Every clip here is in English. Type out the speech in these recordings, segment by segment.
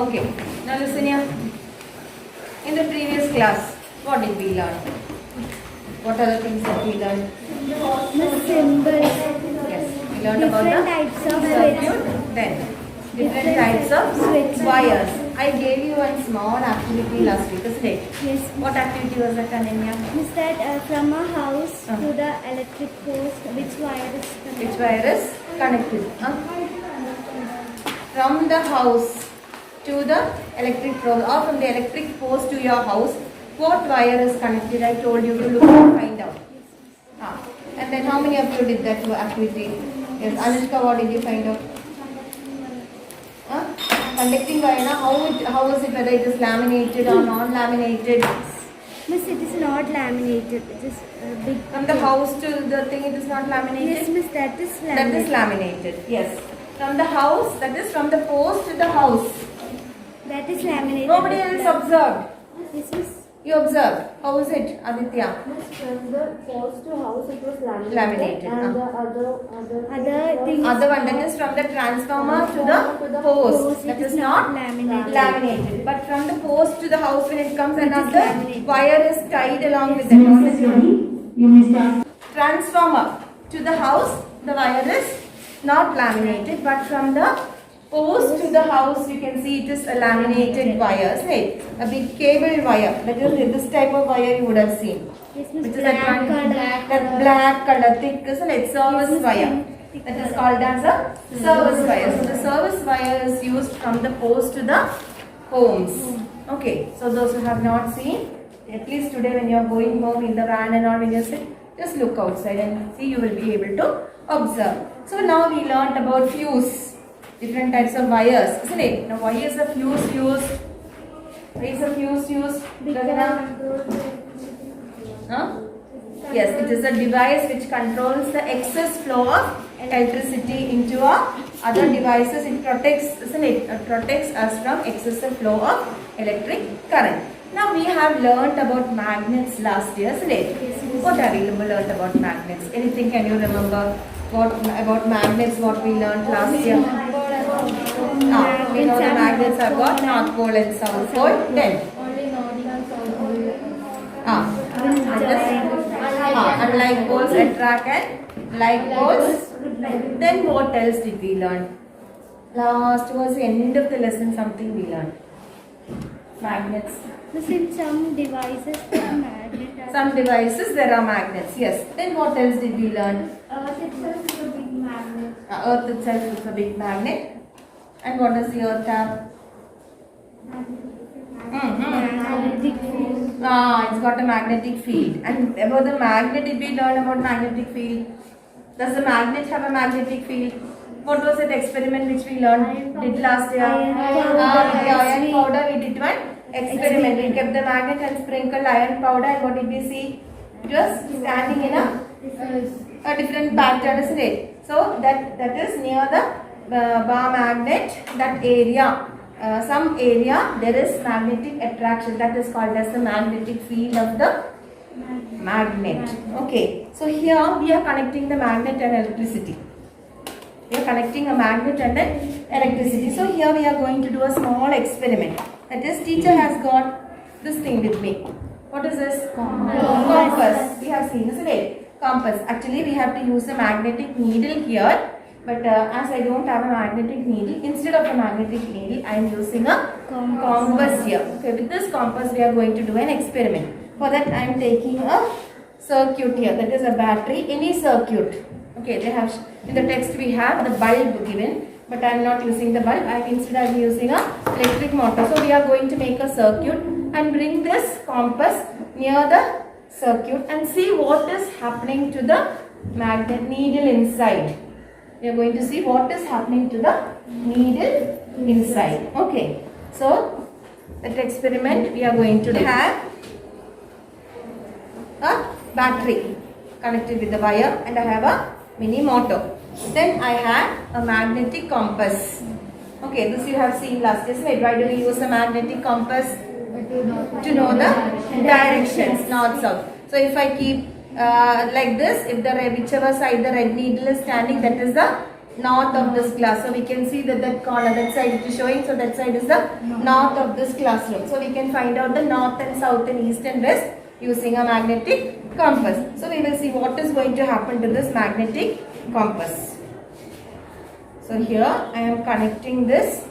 Okay. Now listen here. In the previous class, what did we learn? What are the things that we learned? The symbols. Yes. We learned Different about types the of circuit. Then different types of switches. wires. I gave you a small activity last week, isn't it? Yes. What activity was that, Ananya? Miss, that from a house Uh. to the electric post, which wire is connected? Which wire is connected? From the house to the electric post or from the electric post to your house, what wire is connected? I told you to look and find out. And then how many of you did that activity? Yes, Anushka, what did you find out? Conducting wire, how is it, whether it is laminated or non-laminated? Miss, it is not laminated. It is big. From the house to the thing, it is not laminated? Yes, Miss, that is laminated. That is laminated, yes. From the house, that is from the post to the house. That is laminated. Nobody else observed. Yes, Miss. You observed. How is it, Aditya? From the post to house, it was laminated. Laminated, And the Other thing. Other one, that is from the transformer to the post. That It is not laminated. laminated. But from the post to the house, when it comes, It is another laminated. wire is tied along with it. What is it? You may start. Transformer to the house, the wire is not laminated, but from the post to the house, you can see it is a laminated wire. Say, a big cable wire. That is this type of wire you would have seen. Yes, Miss. Which is that one? Black That black color, thick, isn't it? Service Yes, wire. thick That is color. called as a service wire. So the service wire is used from the post to the homes. Okay. So those who have not seen, at least today when you are going home in the van and all, when you sit, just look outside and see, you will be able to observe. So now we learnt about fuse. Different types of wires, isn't it? Now why is a fuse used? Why is a fuse used? Gagana? Huh? Yes, it is a device which controls the excess flow of electricity into other devices. It protects, isn't it? It protects us from excessive flow of electric current. Now we have learnt about magnets last year, isn't it? What have we learnt about magnets? Anything can you remember? What about magnets? What we learnt last year? We know the magnets have got North Pole and South Pole. Then unlike poles attract and like poles. Then what else did we learn? Last was the end of the lesson, something we learned. Magnets. Miss, in some devices, there are magnets. Some devices there are magnets. Yes. Then what else did we learn? Earth itself is a big magnet. Earth itself is a big magnet. And what does the earth have? Magnetic field. It's got a magnetic field. And about the magnet, did we learn about magnetic field? Does the magnet have a magnetic field? What was that experiment which we learned? Did last year? The iron powder, we did one experiment. We kept the magnet and sprinkled iron powder, and what did we see? It was standing in a different pattern, isn't it? So that is near the bar magnet, that area. Some area there is magnetic attraction, that is called as the magnetic field of the magnet. Okay, so here we are connecting the magnet and electricity. We are connecting a magnet and an electricity. So here we are going to do a small experiment. That is, teacher has got this thing with me. What is this? Compass. We have seen, isn't it? Compass. Actually, we have to use a magnetic needle here. But as I don't have a magnetic needle, instead of a magnetic needle, I am using a compass here. Okay, with this compass, we are going to do an experiment. For that, I am taking a circuit here. That is a battery, any circuit. Okay, they have in the text we have the bulb given, but I am not using the bulb. Instead I am using a electric motor. So we are going to make a circuit and bring this compass near the circuit and see what is happening to the magnet needle inside. We are going to see what is happening to the needle inside. Okay, so that experiment we are going to have a battery connected with the wire, and I have a mini motor. Then I have a magnetic compass. Okay, this you have seen last year, right? Why do we use a magnetic compass? To know the directions, north, south. So if I keep like this, if the whichever side the red needle is standing, that is the north of this class. So we can see that that corner, that side it is showing. So that side is the north of this classroom. So we can find out the north and south and east and west using a magnetic compass. So we will see what is going to happen to this magnetic compass. So here I am connecting this.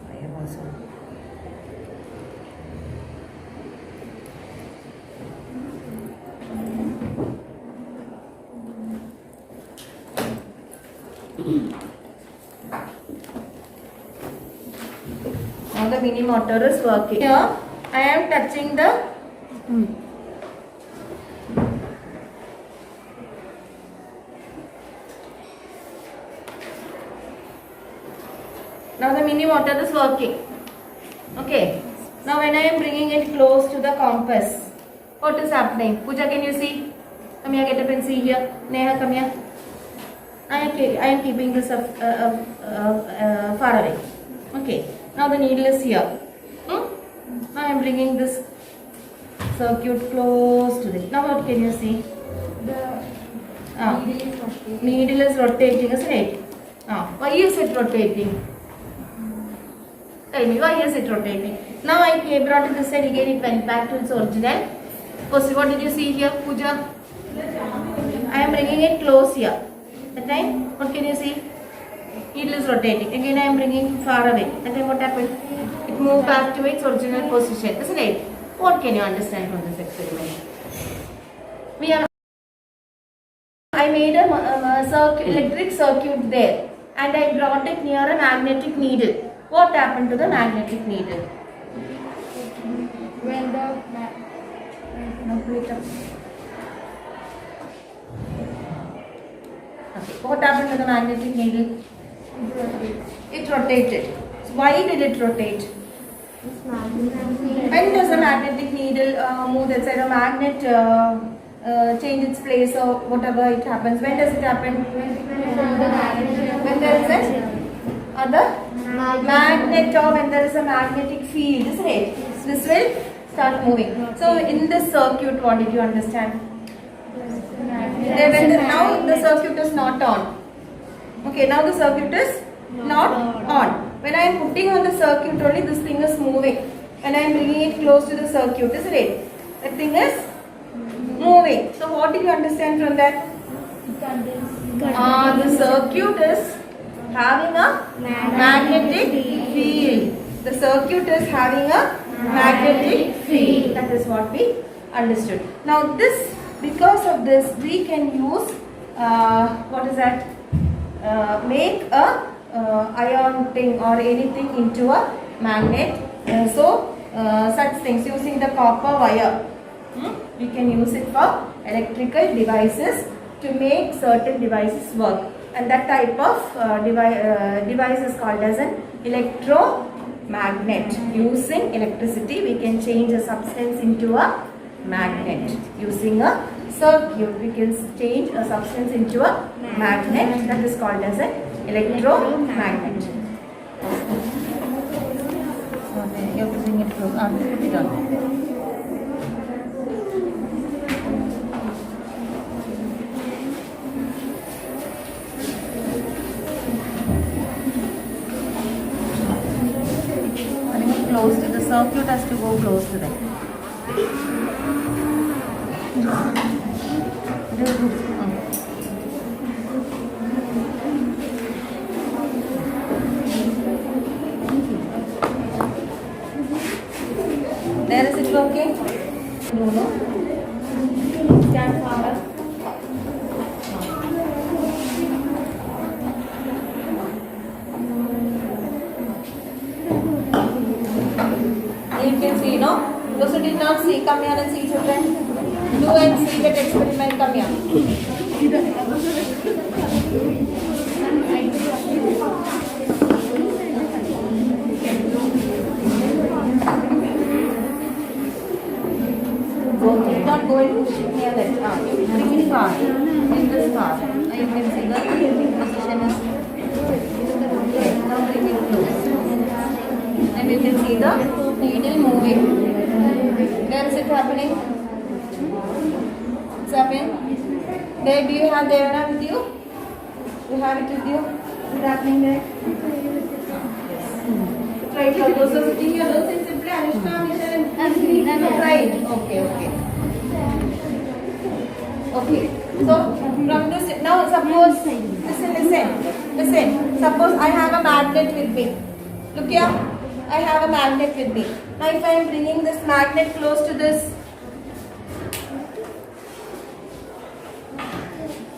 I have also. Now the mini motor is working. Here I am touching the now the mini motor is working. Okay. Now when I am bringing it close to the compass, what is happening? Pooja, can you see? Come here, get up and see here. Neha, come here. I am keeping this far away. Okay. Now the needle is here. Now I am bringing this circuit close to this. Now what can you see? The needle is rotating. Needle is rotating, isn't it? Why is it rotating? Tell me, why is it rotating? Now I brought it this side again, it went back to its original position. What did you see here, Pooja? I am bringing it close here. That time, what can you see? Needle is rotating. Again I am bringing far away. That time what happened? It moved back to its original position, isn't it? What can you understand from this experiment? I made a electric circuit there and I brought it near a magnetic needle. What happened to the magnetic needle? When the Okay. What happened to the magnetic needle? It rotated. So why did it rotate? When does a magnetic needle move that side? A magnet change its place or whatever it happens. When does it happen? When there is a magnet or when there is a magnetic field, isn't it? This will start moving. So in this circuit, what did you understand? Now the circuit is not on. Okay, now the circuit is not on. When I am putting on the circuit only, this thing is moving. When I am bringing it close to the circuit, isn't it? That thing is moving. So what did you understand from that? The circuit is having a magnetic field. The circuit is having a magnetic field. That is what we understood. Now this, because of this, we can use what is that? Make a iron thing or anything into a magnet. Such things using the copper wire. We can use it for electrical devices to make certain devices work. And that type of device is called as an electromagnet. Using electricity, we can change a substance into a magnet. Using a circuit, we can change a substance into a magnet. That is called as an electromagnet. Okay, you have to bring it close. Put it on. Close to the circuit has to go close to them. There is it working? No. Stand forward. You can see, no? Those who did not see, come here and see, children. Do and see that experiment, come here. Go, not go and push it near that. You bring it far. In this far. You can see the position is. Okay, now bring it close. And you can see the needle moving. Where is it happening? It's happening. There, do you have the Devana with you? You have it with you? What's happening there? Right, so those are sitting here. Those are simply Anushka, Michelle, and right. Okay. Okay. So from this, now suppose, listen. Suppose I have a magnet with me. Look here. I have a magnet with me. Now if I am bringing this magnet close to this,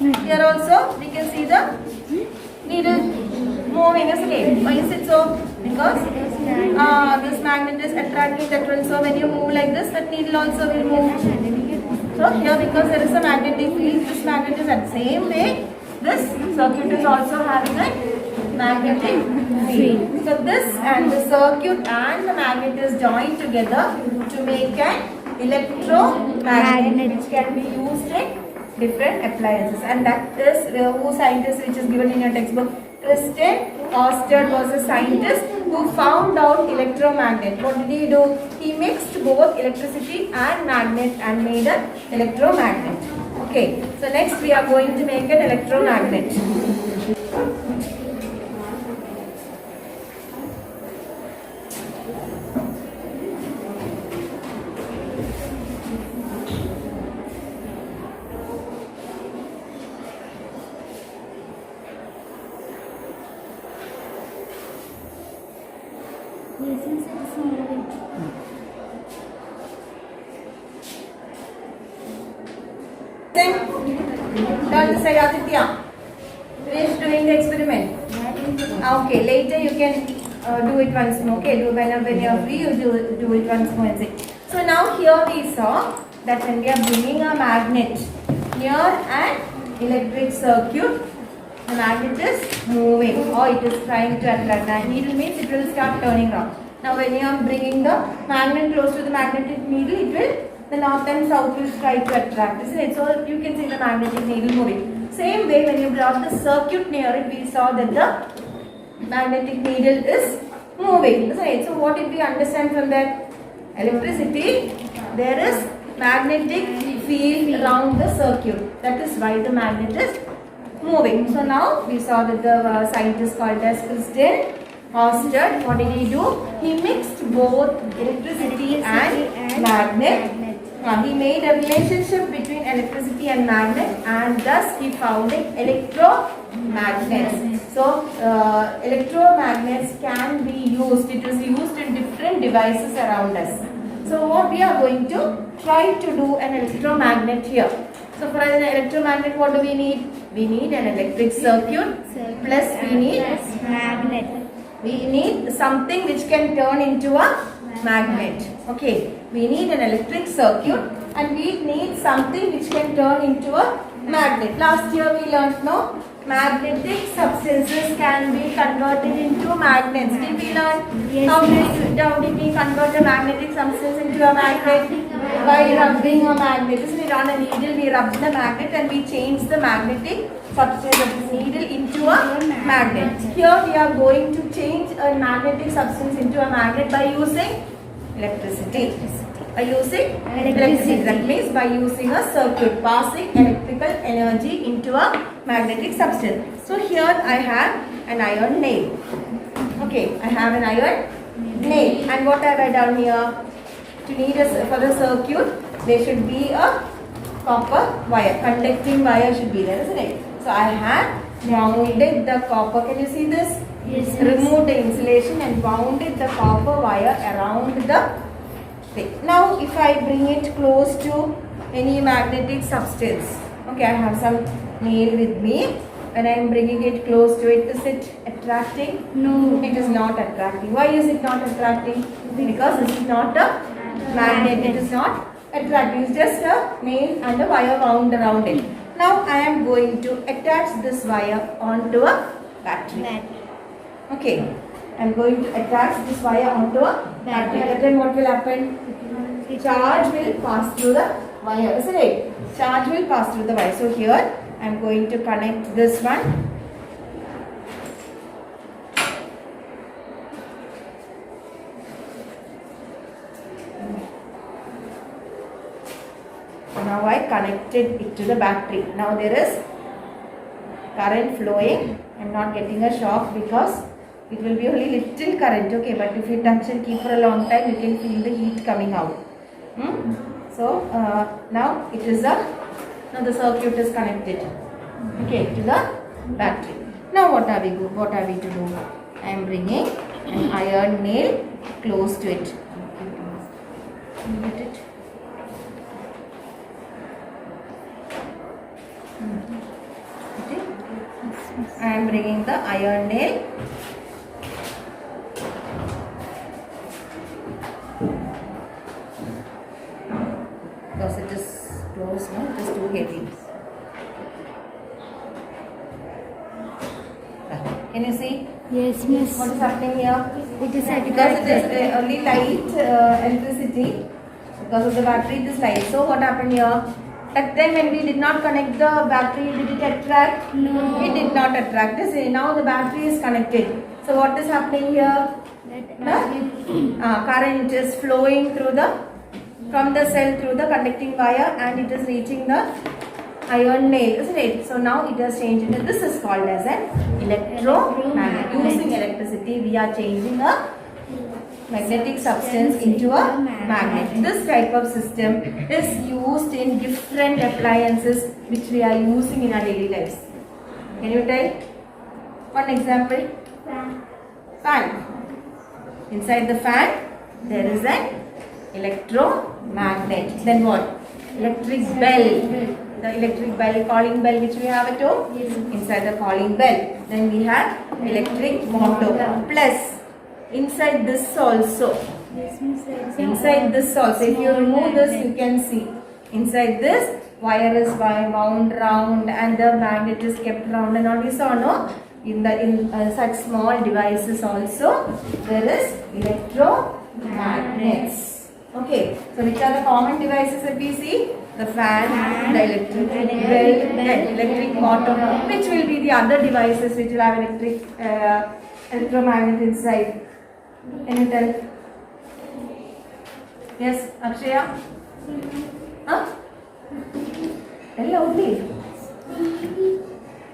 here also we can see the needle moving, isn't it? Why is it so? Because this magnet is attracting that one. So when you move like this, that needle also will move. So here, because there is a magnetic field, this magnet is at the same way. This circuit is also having a magnetic field. So this and the circuit and the magnet is joined together to make an electromagnet, which can be used in different appliances. And that is who scientist, which is given in your textbook. Christian Ørsted was a scientist who found out electromagnet. What did he do? He mixed both electricity and magnet and made an electromagnet. Okay, so next we are going to make an electromagnet. Turn the side, Aditya. Finish doing the experiment. Okay, later you can do it once more. Okay, whenever you are free, you do it once more and see. So now here we saw that when we are bringing a magnet near an electric circuit, the magnet is moving or it is trying to attract. The needle means it will start turning round. Now when you are bringing the magnet close to the magnetic needle, it will, the north and south will try to attract, isn't it? So you can see the magnetic needle moving. Same way, when you brought the circuit near it, we saw that the magnetic needle is moving, isn't it? So what did we understand from that? Electricity, there is magnetic field around the circuit. That is why the magnet is moving. So now we saw that the scientist called as Christian Ørsted, what did he do? He mixed both electricity and magnet. He made a relationship between electricity and magnet, and thus he founded electromagnets. So electromagnets can be used, it is used in different devices around us. So what we are going to try to do an electromagnet here. So for an electromagnet, what do we need? We need an electric circuit plus we need magnet. We need something which can turn into a magnet. Okay, we need an electric circuit and we need something which can turn into a magnet. Last year we learnt, no? Magnetic substances can be converted into magnets. Did we learn? Yes, How did we convert a magnetic substance into a magnet? By rubbing a magnet. Isn't it? On a needle we rub the magnet and we change the magnetic substance of the needle into a magnet. Here we are going to change a magnetic substance into a magnet by using electricity. By using electricity. That means by using a circuit, passing electrical energy into a magnetic substance. So here I have an iron nail. Okay, I have an iron nail. And what have I done here? To need for the circuit, there should be a copper wire. Conducting wire should be there, isn't it? So I have wounded the copper. Can you see this? Yes. Removed the insulation and wounded the copper wire around the thing. Now if I bring it close to any magnetic substance. Okay, I have some nail with me. When I am bringing it close to it, is it attracting? No. It is not attracting. Why is it not attracting? Because this is not a magnet. It is not attracting. It's just a nail and a wire wound around it. Now I am going to attach this wire onto a battery. Okay. I am going to attach this wire onto a battery. And then what will happen? charge will pass through the wire, isn't it? Charge will pass through the wire. So here I am going to connect this one. Now I connected it to the battery. Now there is current flowing. I am not getting a shock because it will be only little current, okay, but if you touch and keep for a long time, you can feel the heat coming out. So now it is now the circuit is connected, okay, to the battery. Now what are we to do? I am bringing an iron nail close to it. Get it? Okay. I am bringing the iron nail. Because it is close, no? It is too heavy. Can you see Yes, miss. what is happening here? It is Because it attracted. is only light electricity. Because of the battery, it is light. So what happened here? At then when we did not connect the battery, did it attract? No. It did not attract. Now the battery is connected. So what is happening here? That Current is flowing through from the cell through the conducting wire and it is reaching the iron nail, isn't it? So now it has changed into, this is called as an electromagnet. Using electricity, we are changing a magnetic substance into a magnet. This type of system is used in different appliances which we are using in our daily lives. Can you tell? One example? Fan. Inside the fan, there is an electromagnet. Then what? Electric bell. The electric bell, calling bell which we have at home. Inside the calling bell. Then we have electric motor. Plus, inside this also. Inside this also. If you remove this, you can see. Inside this, wire is wound round and the magnet is kept round and all. You saw, no? In such small devices also, there is electromagnets. Okay, so which are the common devices that we see? The fan, the electric bell, the electric motor, which will be the other devices which will have electromagnet inside. Can you tell? Yes, Akshaya? Huh? Tell loudly.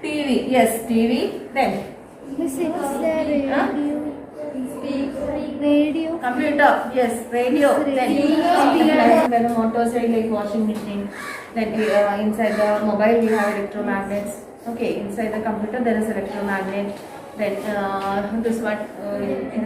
TV, yes, TV. Then? Miss, it's the Huh? radio. Computer, yes, radio. Then the motors like washing machine. Then inside the mobile we have electromagnets. Okay, inside the computer there is electromagnet. Then this one in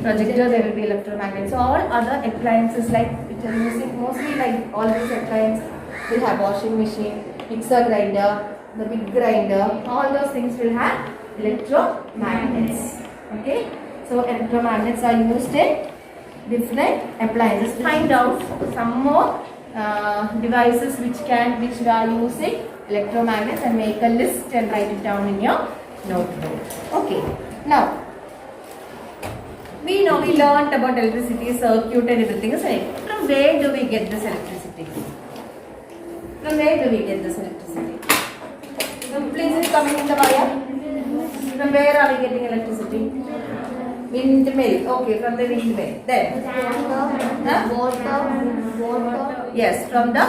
projector there will be electromagnet. So all other appliances like which are using mostly like all these appliances will have washing machine, mixer grinder, the big grinder. All those things will have electromagnets. Okay. So electromagnets are used in different appliances. Find out some more devices which are using electromagnets and make a list and write it down in your notebook. Okay. Now we learnt about electricity, circuit and everything, isn't it? From where do we get this electricity? From where do we get this electricity? So please is coming in the wire. From where are we getting electricity? Windmill. Okay, from the windmill. Then? Water. Yes, from the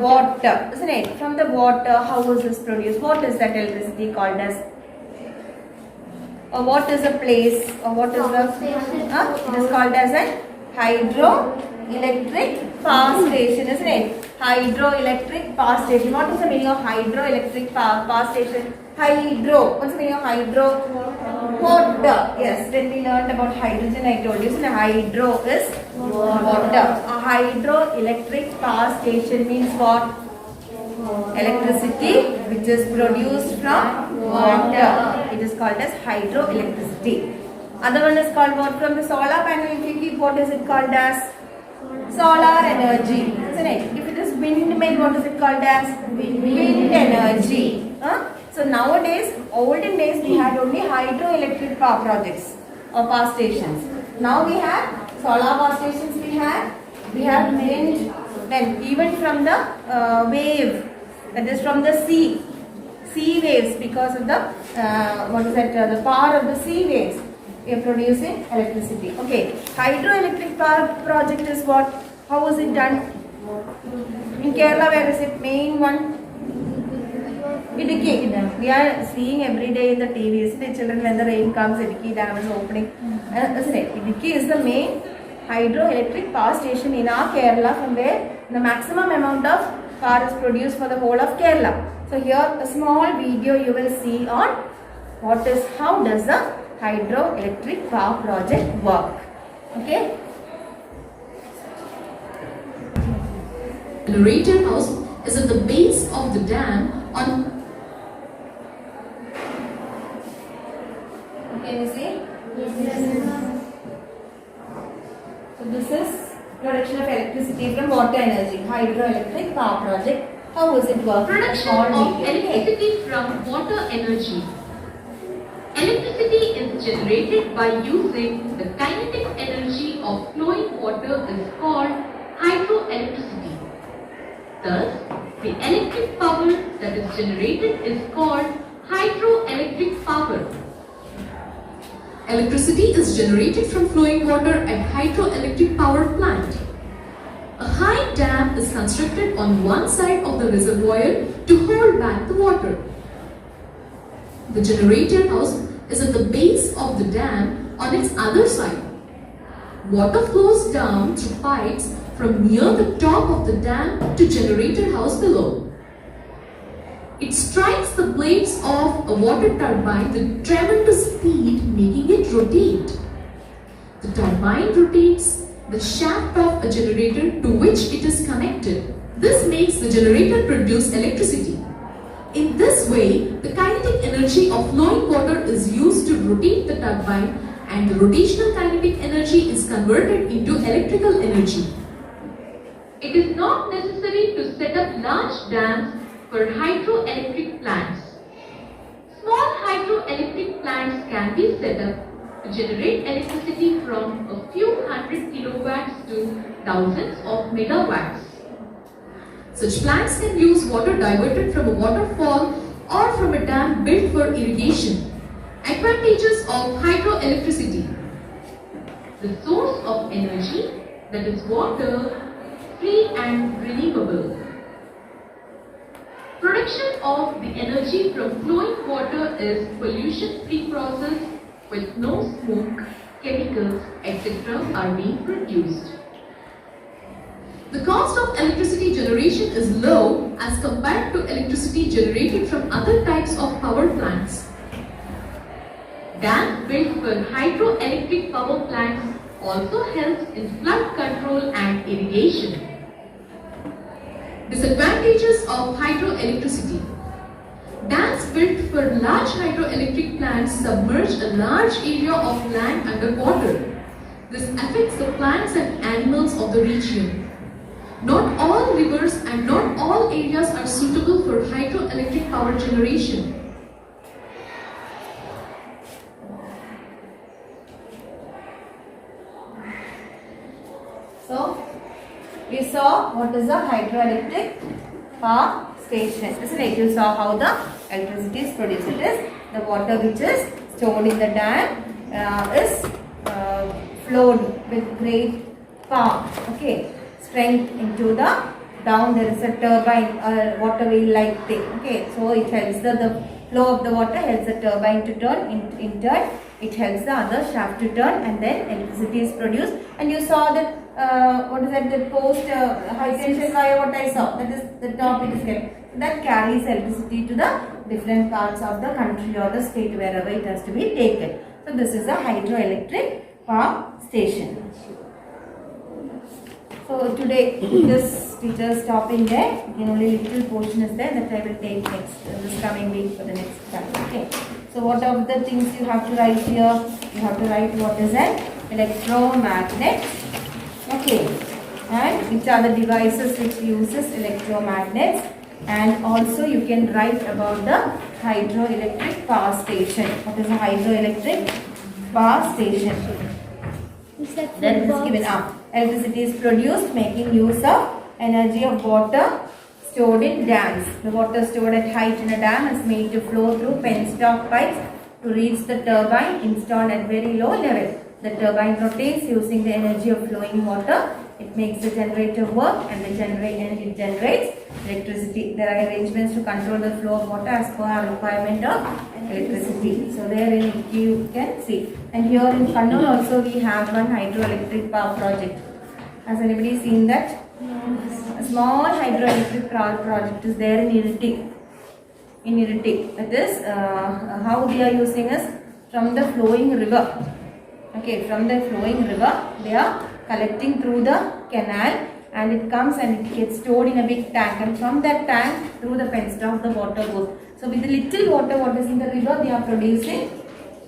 water. Isn't it? From the water, how is this produced? What is that electricity called as? Or what is a place? Or what is the? It is called as a hydroelectric power station, isn't it? Hydroelectric power station. What is the meaning of hydroelectric power station? Hydro. What's the meaning of hydro? Water. Yes, when we learned about hydrogen, I told you, so hydro is water. A hydroelectric power station means what? Electricity which is produced from water. It is called as hydroelectricity. Other one is called what? From the solar panel, if you keep, what is it called as? Solar energy, isn't it? If it is windmill, what is it called as? Wind energy. So nowadays, olden days, we had only hydroelectric power projects or power stations. Now we have solar power stations, we have We have wind, then even from the wave, that is from the sea waves, because of the the power of the sea waves, we are producing electricity. Okay, hydroelectric power project is what? How is it done? In Kerala, where is it? Main one? Idukki. We are seeing every day in the TV, isn't it? Children, when the rain comes, Idukki Dam is opening. Isn't it? Idukki is the main hydroelectric power station in our Kerala, from where the maximum amount of power is produced for the whole of Kerala. So here a small video you will see on how does the hydroelectric power project work. Okay. Generator house is at the base of the dam on. Can you see? Yes. So this is production of electricity from water energy, hydroelectric power project. How does it work? Production of electricity from water energy. Electricity is generated by using the kinetic energy of flowing water is called hydroelectricity. Thus, the electric power that is generated is called hydroelectric power. Electricity is generated from flowing water at hydroelectric power plant. A high dam is constructed on one side of the reservoir to hold back the water. The generator house is at the base of the dam on its other side. Water flows down through pipes from near the top of the dam to generator house below. It strikes the blades of a water turbine with tremendous speed, making it rotate. The turbine rotates the shaft of a generator to which it is connected. This makes the generator produce electricity. In this way, the kinetic energy of flowing water is used to rotate the turbine, and the rotational kinetic energy is converted into electrical energy. It is not necessary to set up large dams for hydroelectric plants. Small hydroelectric plants can be set up to generate electricity from a few hundred kilowatts to thousands of megawatts. Such plants can use water diverted from a waterfall or from a dam built for irrigation. Advantages of hydroelectricity. The source of energy, that is water, free and renewable. Production of the energy from flowing water is pollution-free process with no smoke, chemicals, etc. are being produced. The cost of electricity generation is low as compared to electricity generated from other types of power plants. Dams built for hydroelectric power plants also helps in flood control and irrigation. Disadvantages of hydroelectricity. Dams built for large hydroelectric plants submerge a large area of land underwater. This affects the plants and animals of the region. Not all rivers and not all areas are suitable for hydroelectric power generation. So, we saw what is a hydroelectric power station, isn't it? You saw how the electricity is produced. It is the water which is stored in the dam is flowed with great power, okay, strength into the down. There is a turbine or water wheel like thing, okay, so it helps the flow of the water helps the turbine to turn. In turn it helps the other shaft to turn, and then electricity is produced. And you saw that what is that, the post high tension wire, what I saw, that is the top it is kept, that carries electricity to the different parts of the country or the state wherever it has to be taken. So this is a hydroelectric power station. So today this teacher is stopping there. Again, only little portion is there that I will take next this coming week for the next chapter. Okay. So what are the things you have to write here? You have to write what is an electromagnet. Okay. And which are the devices which uses electromagnets. And also you can write about the hydroelectric power station. What is a hydroelectric power station? Is that Then it is footballs? given up. electricity is produced making use of energy of water stored in dams. The water stored at height in a dam is made to flow through penstock pipes to reach the turbine installed at very low level. The turbine rotates using the energy of flowing water. It makes the generator work and it generates electricity. There are arrangements to control the flow of water as per our requirement of electricity. So there you can see. And here in Kannur also we have one hydroelectric power project. Has anybody seen that? A small hydroelectric power project is there in Iriti. That is how they are using is from the flowing river. Okay, from the flowing river they are collecting through the canal and it comes and it gets stored in a big tank, and from that tank through the penstock the water goes. So with the little water what is in the river they are producing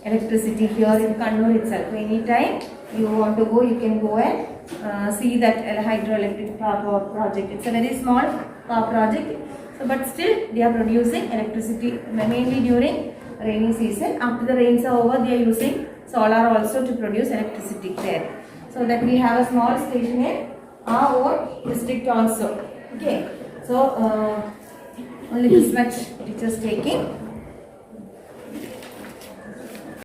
electricity here in Kannur itself. So anytime you want to go you can go and see that hydroelectric power project. It's a very small power project, so but still they are producing electricity mainly during rainy season. After the rains are over they are using solar also to produce electricity there. So that we have a small station in our own district also. Okay, so only this much it is taking.